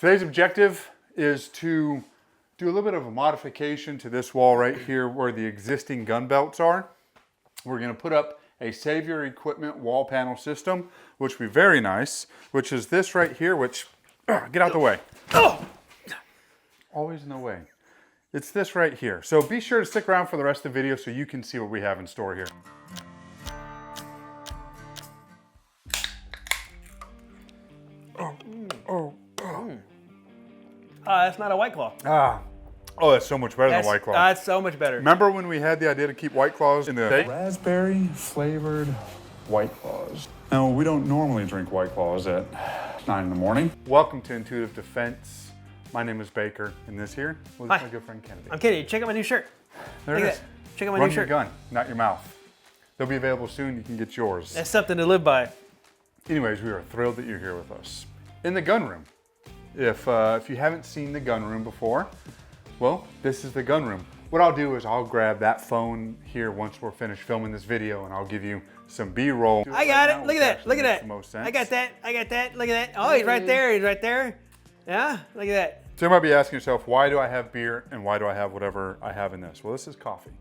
Today's objective is to do a little bit of a modification to this wall right here where the existing gun belts are. We're going to put up a Save Your Equipment wall panel system, which will be very nice, which is this right here, which, get out the way. Oh! Always in the way. It's this right here. So be sure to stick around for the rest of the video so you can see what we have in store here. That's not a White Claw. Oh, that's so much better than White Claw. That's so much better. Remember when we had the idea to keep White Claws in the raspberry flavored White Claws? No, we don't normally drink White Claws at 9 in the morning. Welcome to Intuitive Defense. My name is Baker, and this here was my good friend Kennedy. I'm Kennedy. Check out my new shirt. There it is. Check out my new shirt. Run your gun, not your mouth. They'll be available soon. You can get yours. That's something to live by. Anyways, we are thrilled that you're here with us. In the gun room. If you haven't seen the gun room before, well, this is the gun room. What I'll do is I'll grab that phone here once we're finished filming this video, and I'll give you some B-roll. I got it. Look at that. Look at that. I got that. I got that. Look at that. Oh, he's right there. He's right there. Yeah, look at that. So you might be asking yourself, why do I have beer and why do I have whatever I have in this? Well, this is coffee,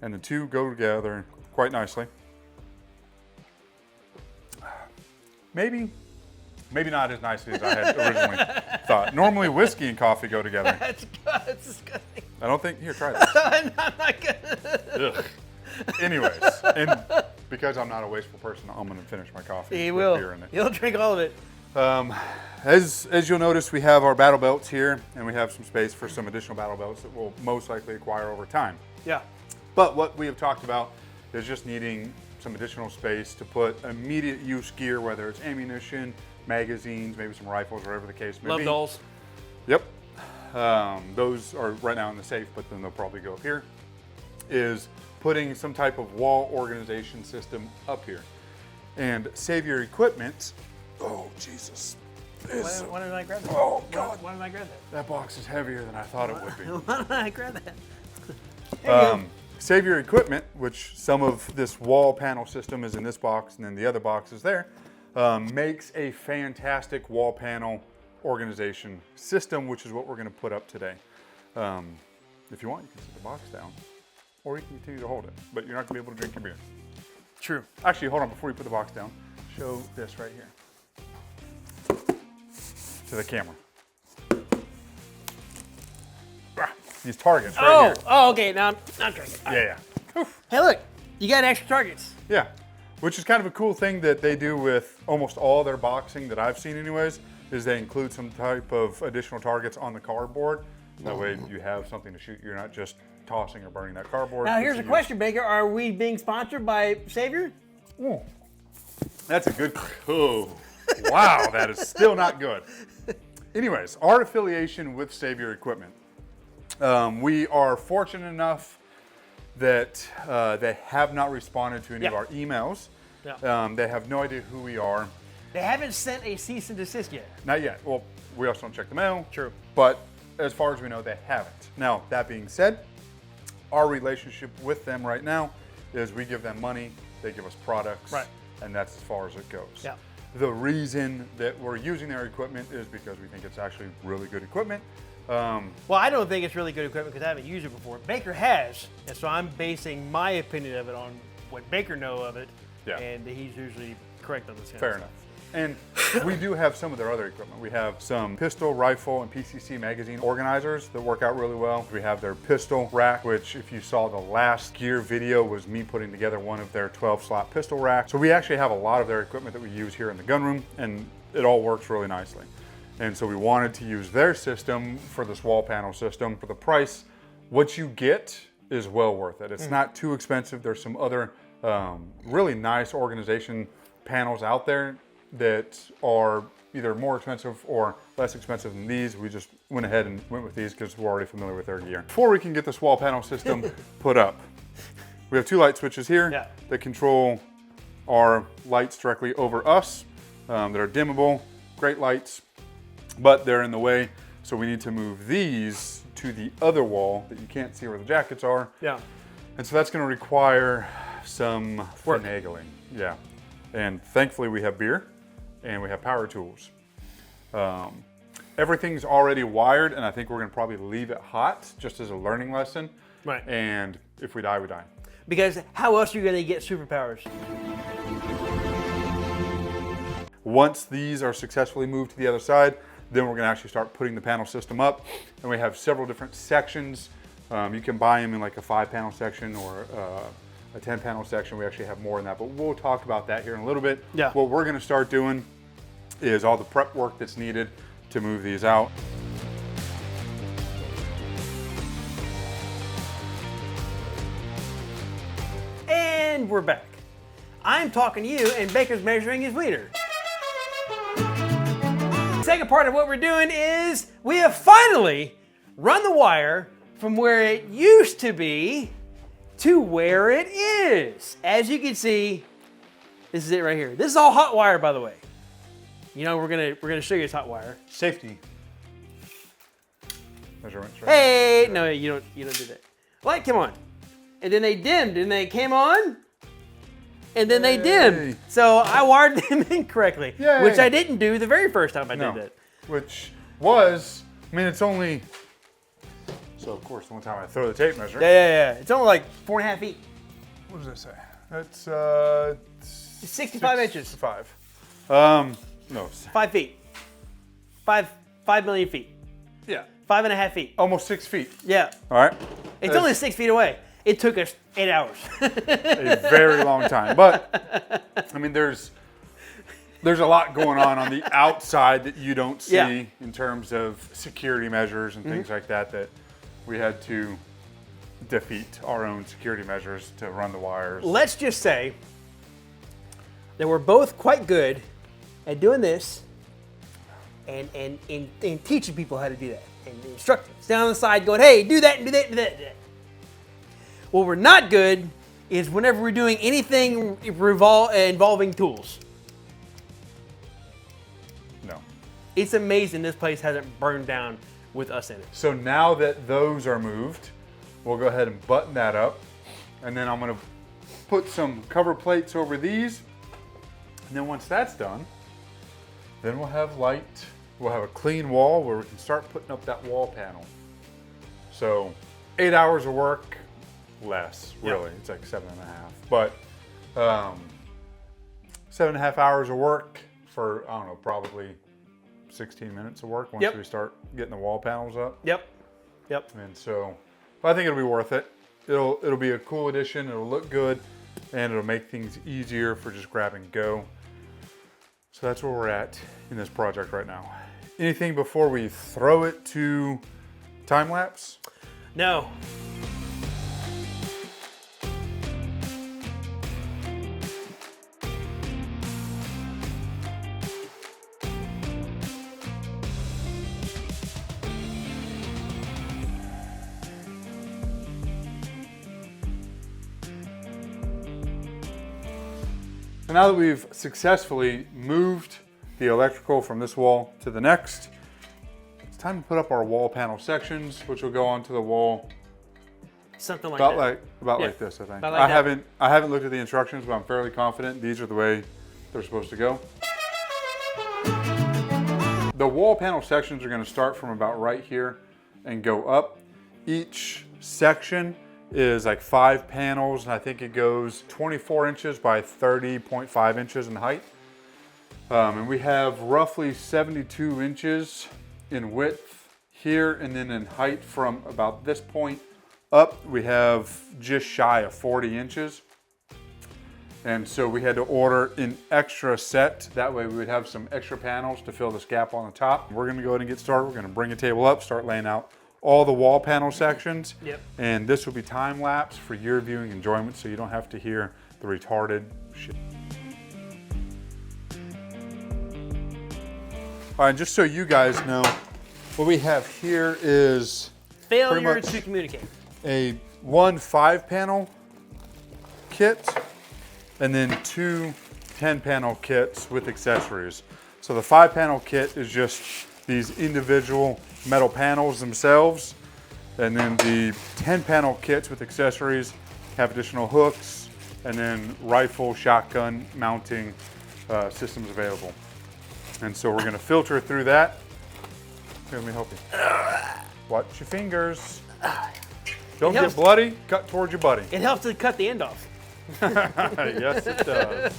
and the two go together quite nicely. Maybe not as nicely as I had originally thought. Normally, whiskey and coffee go together. That's disgusting. I don't think, here, try this. I'm not gonna. Anyways, and because I'm not a wasteful person, I'm gonna finish my coffee He with will. beer in it. He'll drink all of it. As you'll notice, we have our battle belts here, and we have some space for some additional battle belts that we'll most likely acquire over time. Yeah. But what we have talked about is just needing some additional space to put immediate use gear, whether it's ammunition, magazines, maybe some rifles, whatever the case may be. Love dolls. Yep. Those are right now in the safe, but then they'll probably go up here. Is putting some type of wall organization system up here. And Save Your Equipment. Oh, Jesus. Why did I grab that? Oh, God. Why did I grab that? That box is heavier than I thought it would be. Why did I grab that? Save Your Equipment, which some of this wall panel system is in this box and then the other box is there, makes a fantastic wall panel organization system, which is what we're going to put up today. If you want, you can set the box down, or you can continue to hold it, but you're not going to be able to drink your beer. True. Actually, hold on, before you put the box down, show this right here to the camera. These targets right here. Oh, okay. Now I'm drinking. Yeah. Oof. Hey, look. You got extra targets. Yeah, which is kind of a cool thing that they do with almost all their boxing that I've seen anyways, is they include some type of additional targets on the cardboard. That way you have something to shoot. You're not just tossing or burning that cardboard. Now here's a question, Baker. Are we being sponsored by Savior? Oh, that's a good, oh, wow, that is still not good. Anyways, our affiliation with Save Your Equipment. We are fortunate enough that they have not responded to any of our emails. Yeah. They have no idea who we are. They haven't sent a cease and desist yet. Not yet. Well, we also don't check the mail. True. But as far as we know, they haven't. Now, that being said, our relationship with them right now is we give them money, they give us products, right, and that's as far as it goes. Yeah. The reason that we're using their equipment is because we think it's actually really good equipment. Well, I don't think it's really good equipment because I haven't used it before. Baker has, and so I'm basing my opinion of it on what Baker know of it, and he's usually correct on this kind of stuff. Fair enough. And we do have some of their other equipment. We have some pistol, rifle, and PCC magazine organizers that work out really well. We have their pistol rack, which if you saw the last gear video was me putting together one of their 12-slot pistol racks. So we actually have a lot of their equipment that we use here in the gun room, and it all works really nicely. And so we wanted to use their system for this wall panel system. For the price, what you get is well worth it. It's not too expensive. There's some other really nice organization panels out there that are either more expensive or less expensive than these. We just went ahead and went with these because we're already familiar with their gear. Before we can get this wall panel system put up, we have two light switches here that control our lights directly over us that are dimmable, great lights, but they're in the way. So we need to move these to the other wall that you can't see where the jackets are. Yeah. And so that's gonna require some finagling. Yeah. And thankfully we have beer and we have power tools. everything's already wired, and I think we're gonna probably leave it hot just as a learning lesson. Right. And if we die, we die. Because how else are you gonna get superpowers? Once these are successfully moved to the other side, then we're gonna actually start putting the panel system up. And we have several different sections. You can buy them in like a 5-panel section or a 10-panel section. We actually have more than that, but we'll talk about that here in a little bit. Yeah. What we're gonna start doing is all the prep work that's needed to move these out. And we're back. I'm talking to you, and Baker's measuring his wiener. Second part of what we're doing is we have finally run the wire from where it used to be to where it is. As you can see, this is it right here. This is all hot wire, by the way. You know, we're gonna show you it's hot wire. Safety measurements, right? Hey, no, you don't do that. Light came on, and then they dimmed, and they came on, and then they dimmed. So I wired them incorrectly, which I didn't do the very first time I did that. Which was, I mean, it's only. So of course, the one time I throw the tape measure. Yeah. It's only like 4.5 feet. What does that say? That's It's 65 inches. 5. No. 5 feet. 5 million feet. Yeah. 5.5 feet. Almost 6 feet. Yeah. All right. It's only 6 feet away. It took us 8 hours. A very long time, but I mean, there's a lot going on the outside that you don't see in terms of security measures and things like that we had to defeat our own security measures to run the wires. Let's just say that we're both quite good at doing this and teaching people how to do that and instructing us down the side going, hey, do that and do that and do that and do that. What we're not good is whenever we're doing anything involving tools. No. It's amazing this place hasn't burned down with us in it. So now that those are moved, we'll go ahead and button that up. And then I'm gonna put some cover plates over these. And then once that's done, then we'll have light. We'll have a clean wall where we can start putting up that wall panel. So 8 hours of work, less, really. It's like 7.5. But 7.5 hours of work for, I don't know, probably 16 minutes of work once we start getting the wall panels up. Yep. And so I think it'll be worth it. It'll be a cool addition. It'll look good, and it'll make things easier for just grab and go. So that's where we're at in this project right now. Anything before we throw it to time lapse? No. So now that we've successfully moved the electrical from this wall to the next, it's time to put up our wall panel sections, which will go onto the wall Something like about that. like this, I think. About like I haven't looked at the instructions, but I'm fairly confident these are the way they're supposed to go. The wall panel sections are going to start from about right here and go up. Each section is like 5 panels, and I think it goes 24 inches by 30.5 inches in height. And we have roughly 72 inches in width here, and then in height from about this point up, we have just shy of 40 inches. And so we had to order an extra set. That way we would have some extra panels to fill this gap on the top. We're gonna go ahead and get started. We're gonna bring a table up, start laying out all the wall panel sections. Yep. And this will be time lapse for your viewing enjoyment, so you don't have to hear the retarded shit. All right, just so you guys know, what we have here is failure to communicate. a 1 5-panel kit and then 2 10-panel kits with accessories. So the 5-panel kit is just these individual metal panels themselves, and then the 10-panel kits with accessories have additional hooks and then rifle, shotgun mounting systems available. And so we're going to filter through that Here, let me help you. Watch your fingers. Don't helps. get bloody, cut towards your buddy. It helps to cut the end off. Yes, it does.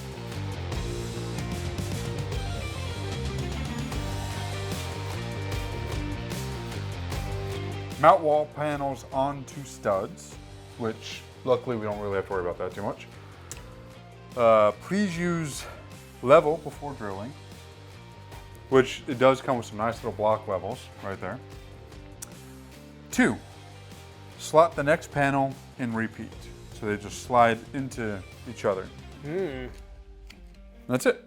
Mount wall panels onto studs, which luckily we don't really have to worry about that too much. Please use level before drilling, which it does come with some nice little block levels right there. 2, slot the next panel and repeat. So they just slide into each other. That's it.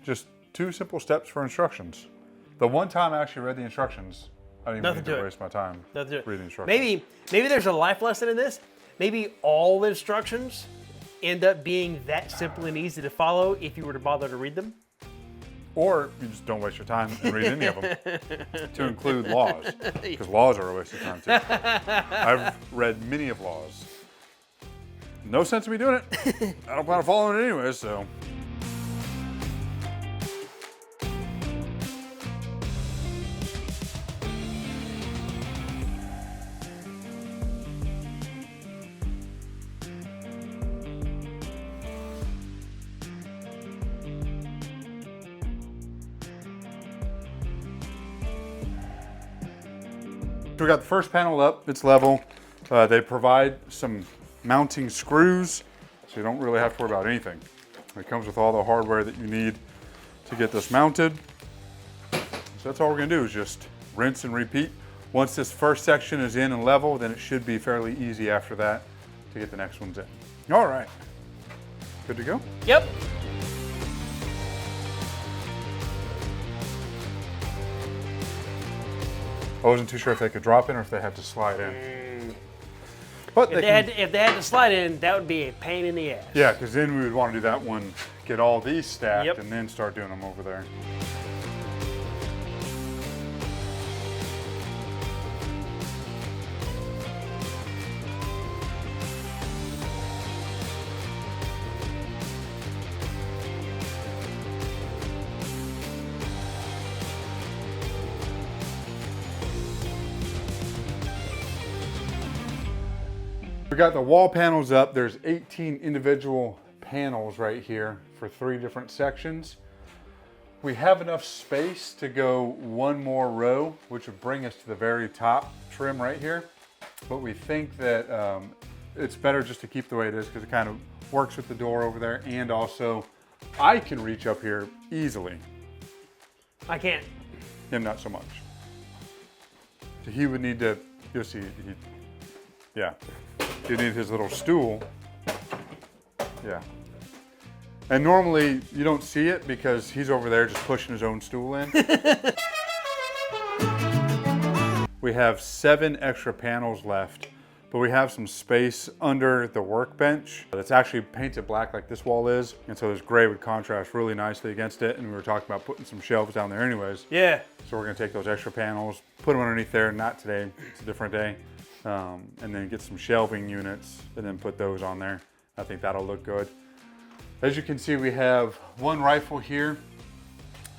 Just 2 simple steps for instructions. The one time I actually read the instructions, I didn't even need to waste my time reading instructions. Maybe there's a life lesson in this. Maybe all the instructions end up being that simple and easy to follow if you were to bother to read them. Or you just don't waste your time and read any of them, to include laws, because laws are a waste of time too. I've read many of laws. No sense in me doing it. I don't plan on following it anyway, so. So we got the first panel up, it's level. They provide some mounting screws, so you don't really have to worry about anything. It comes with all the hardware that you need to get this mounted. So that's all we're gonna do is just rinse and repeat. Once this first section is in and level, then it should be fairly easy after that to get the next ones in. All right, good to go? Yep. I wasn't too sure if they could drop in or if they had to slide in. But If they had to slide in, that would be a pain in the ass. Yeah, because then we would want to do that one, get all these stacked, Yep. and then start doing them over there. We got the wall panels up. There's 18 individual panels right here for 3 different sections. We have enough space to go 1 more row, which would bring us to the very top trim right here. But we think that it's better just to keep the way it is because it kind of works with the door over there, and also I can reach up here easily. I can't. Him not so much. So he would need to, you'll see, yeah. You need his little stool. Yeah. And normally you don't see it because he's over there just pushing his own stool in. We have 7 extra panels left, but we have some space under the workbench that's actually painted black like this wall is. And so this gray would contrast really nicely against it. And we were talking about putting some shelves down there anyways. Yeah. So we're gonna take those extra panels, put them underneath there, not today, it's a different day. And then get some shelving units and then put those on there. I think that'll look good. As you can see, we have 1 rifle here.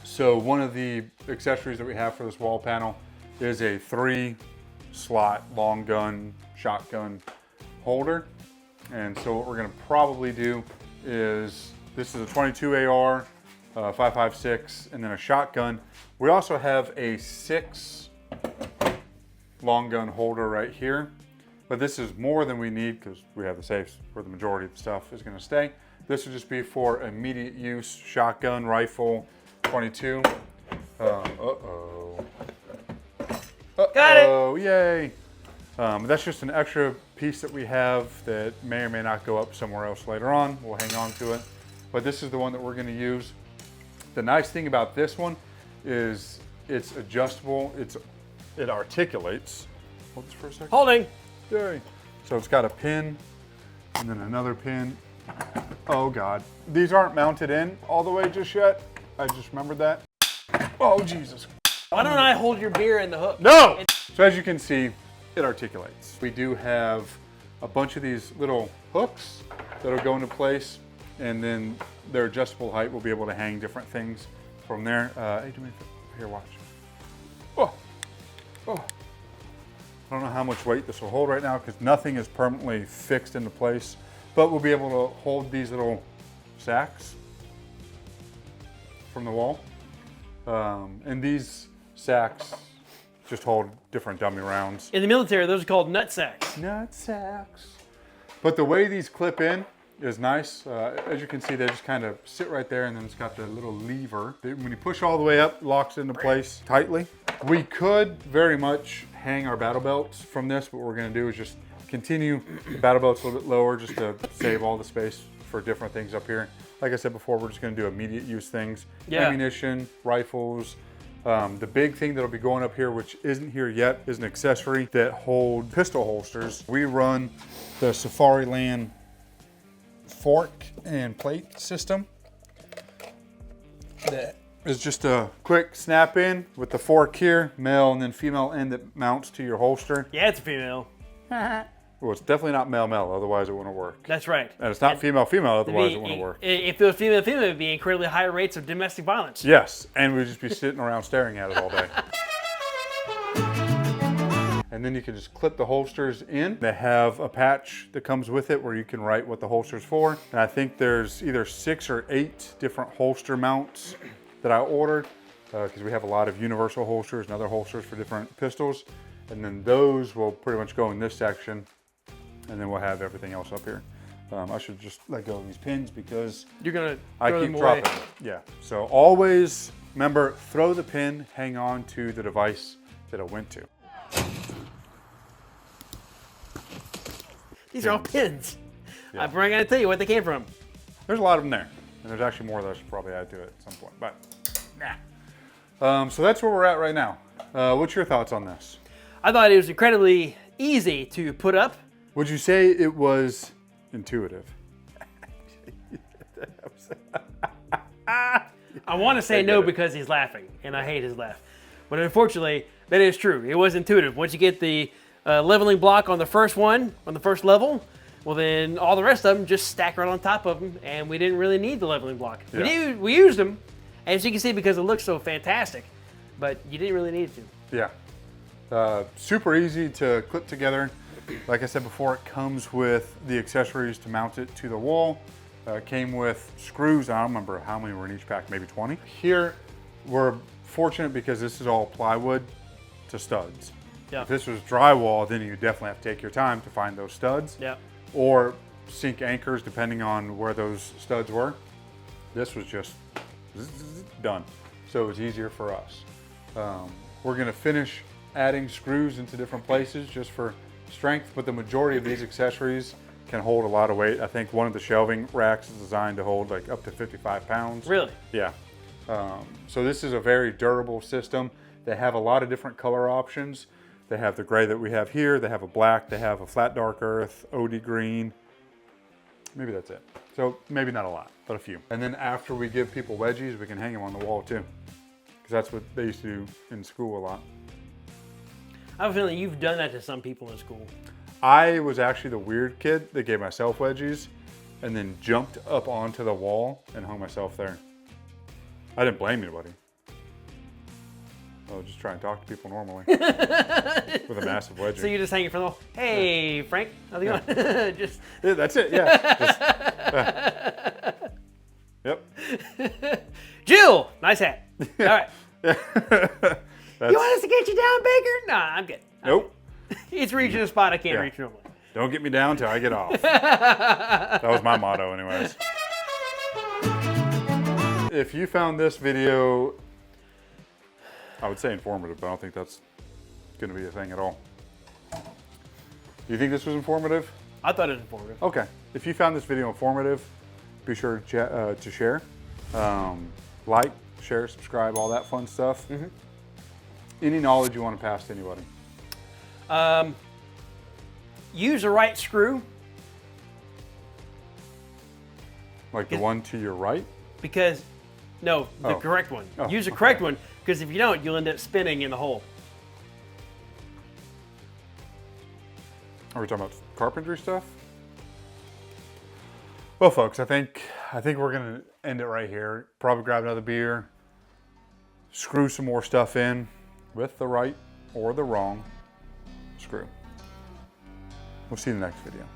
So one of the accessories that we have for this wall panel is a 3-slot long gun, shotgun holder. And so what we're gonna probably do is, this is a 22 AR, 5.56, and then a shotgun. We also have a 6 long gun holder right here, but this is more than we need because we have the safes where the majority of the stuff is going to stay. This would just be for immediate use, shotgun, rifle, 22. Uh-oh. Got it. Oh, yay. That's just an extra piece that we have that may or may not go up somewhere else later on. We'll hang on to it, but this is the one that we're going to use. The nice thing about this one is it's adjustable. It articulates. Hold this for a second. Holding. Yay. So it's got a pin and then another pin. Oh God. These aren't mounted in all the way just yet. I just remembered that. Oh Jesus. Why don't I hold your beer in the hook? No! So as you can see, it articulates. We do have a bunch of these little hooks that'll go into place, and then their adjustable height will be able to hang different things from there. Hey, do me a favor. Here, watch. Oh. I don't know how much weight this will hold right now because nothing is permanently fixed into place, but we'll be able to hold these little sacks from the wall. And these sacks just hold different dummy rounds. In the military, those are called nut sacks. Nut sacks. But the way these clip in is nice. As you can see, they just kind of sit right there, and then it's got the little lever. When you push all the way up, it locks into place tightly. We could very much hang our battle belts from this. What we're gonna do is just continue the battle belts a little bit lower just to save all the space for different things up here. Like I said before, we're just gonna do immediate use things. Yeah. Ammunition, rifles. The big thing that'll be going up here, which isn't here yet, is an accessory that holds pistol holsters. We run the Safariland fork and plate system. That is just a quick snap in with the fork here, male and then female end that mounts to your holster. Yeah, it's a female. Well, it's definitely not male-male, otherwise it wouldn't work. That's right. And it's not female-female, otherwise it wouldn't work. If it was female-female, it would be incredibly high rates of domestic violence. Yes, and we'd just be sitting around staring at it all day. And then you can just clip the holsters in. They have a patch that comes with it where you can write what the holster's for. And I think there's either 6 or 8 different holster mounts that I ordered because we have a lot of universal holsters and other holsters for different pistols. And then those will pretty much go in this section, and then we'll have everything else up here. I should just let go of these pins because You're gonna I throw keep them away. dropping. Yeah, so always remember, throw the pin, hang on to the device that it went to. These are all pins. Yeah. I'm gonna tell you what they came from. There's a lot of them there, and there's actually more that I should probably add to it at some point, but nah. So that's where we're at right now. What's your thoughts on this? I thought it was incredibly easy to put up. Would you say it was intuitive? I want to say no because he's laughing, and I hate his laugh. But unfortunately, that is true. It was intuitive. Once you get the leveling block on the first one, on the first level, well then all the rest of them just stack right on top of them, and we didn't really need the leveling block. Yeah. We used them, as you can see, because it looks so fantastic, but you didn't really need to. Yeah. Super easy to clip together. Like I said before, it comes with the accessories to mount it to the wall. It came with screws. I don't remember how many were in each pack, maybe 20. Here, we're fortunate because this is all plywood to studs. Yeah. If this was drywall, then you definitely have to take your time to find those studs. Yeah. Or sink anchors depending on where those studs were. This was just done. So it was easier for us. We're gonna finish adding screws into different places just for strength, but the majority of these accessories can hold a lot of weight. I think one of the shelving racks is designed to hold like up to 55 pounds. Really? Yeah. So this is a very durable system. They have a lot of different color options. They have the gray that we have here. They have a black. They have a flat dark earth, OD green. Maybe that's it. So maybe not a lot, but a few. And then after we give people wedgies, we can hang them on the wall too. Because that's what they used to do in school a lot. I have a feeling you've done that to some people in school. I was actually the weird kid that gave myself wedgies and then jumped up onto the wall and hung myself there. I didn't blame anybody. I was just trying to talk to people normally with a massive wedgie. So you just hanging from the wall. Hey, Frank, how's it going? Just Yeah, that's it, yeah. Yep. Jill, nice hat. All right. That's, You want us to get you down, Baker? Nah, I'm good. nope. It's reaching a spot I can't Yeah. reach normally. Don't get me down till I get off. That was my motto anyways. If you found this video, I would say informative, but I don't think that's going to be a thing at all. Do you think this was informative? I thought it was informative. Okay. If you found this video informative, be sure to share. Like, share, subscribe, all that fun stuff. Mm-hmm. Any knowledge you want to pass to anybody? Use the right screw Like the one to your right? because, no, the Oh. correct one. Oh, Use the correct okay. one because if you don't, you'll end up spinning in the hole. Are we talking about carpentry stuff? Well, folks, I think we're gonna end it right here. Probably grab another beer, screw some more stuff in with the right or the wrong. screw. We'll see you in the next video.